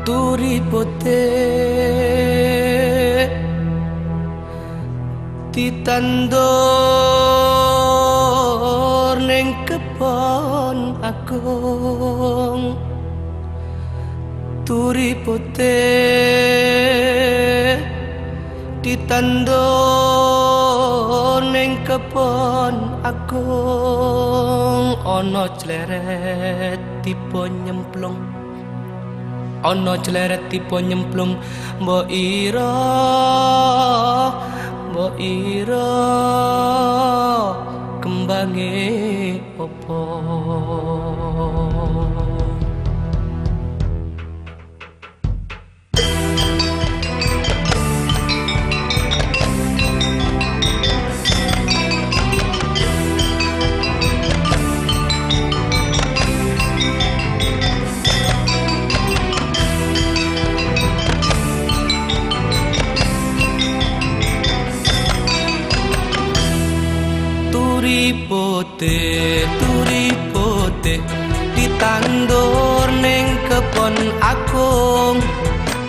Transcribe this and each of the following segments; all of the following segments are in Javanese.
Turi putih ditandur ning kebon agung. Turi putih ditandur ning kebon agung. Ono cleret tipe nyemplung, ono cleret tipe nyemplung. Mbok ira kembange opo? Turi putih ditandur ning kebon agung.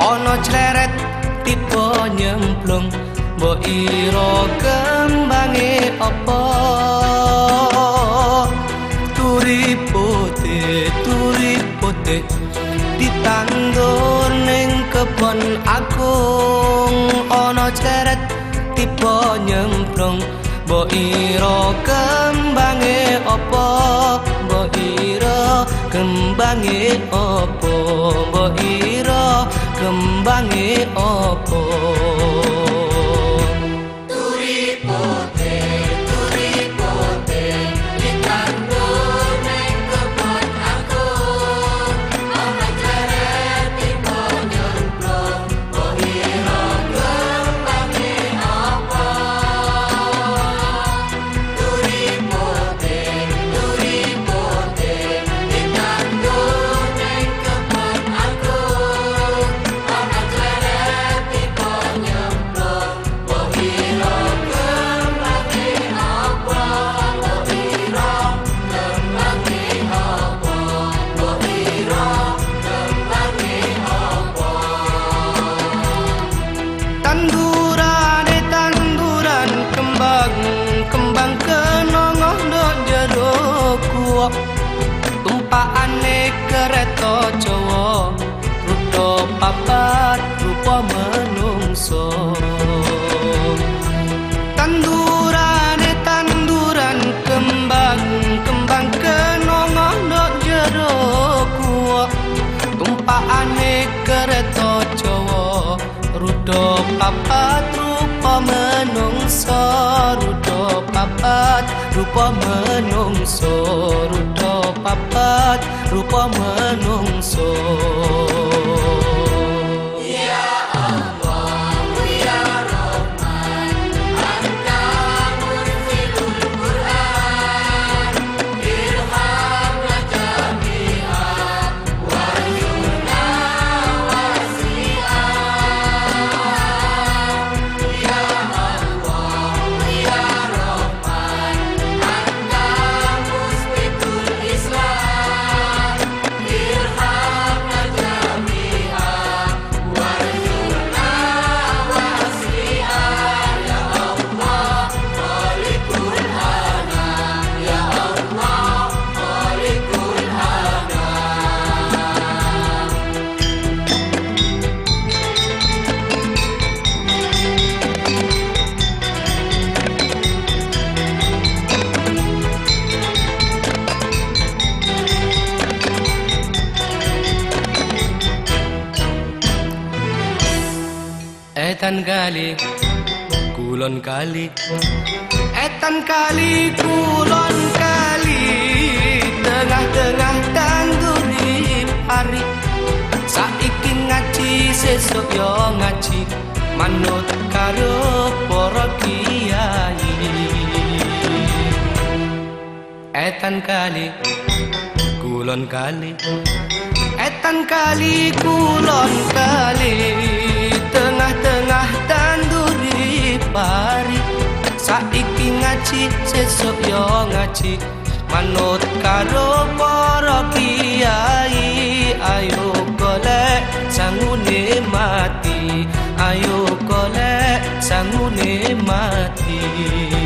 Ono cleret tipe nyemplung, mbok ira kembange apa? Turi putih ditandur ning kebon agung. Ono cleret tipe nyemplung, mbok ira kembange apa? Mbok ira kembange apa? Mbok ira kembange apa? Turi putih ditandur ning kebon agung. Ono cleret tipe nyemplung, mbok ira kembange apa? Turi putih ditandur ning kebon agung. Ono cleret tipe nyemplung, mbok ira kembange apa? Mbok ira kembange apa? Mbok ira kembange apa? Tanduran kembang kenongoh ndok jero kuwak. Tumpakane kereta Jawa rudha papat rupa menungso. Tanduran kembang kenongoh ndok jero kuwak. Tumpakane kereta Jawa rudha papat rupa menungso. Rudha papat rupa menungso. Rudha papat rupa menungso. Ya Allah, ya Rahman, Anta munzilul Qur'an, irhamna jami'an, warjuna wasi'an. Ya Allah, ya Rahman, Anta musbitul Islam, irhamna jami'an, warjuna wasi'an. Ya Allah, Khaliqul Anam, ya Allah, Khaliqul Anam. Etan kali kulon kali, etan kali kulon kali, tengah-tengah tanduri hari. Saiki ngaji sesuk yo ngaji, manut karo para kiai. Etan kali kulon kali, etan kali kulon kali, tengah-tengah tanduri pari. Saiki ngaji sesuk yo ngaji, manut karo para kiai. Ayo golek sang sangune mati.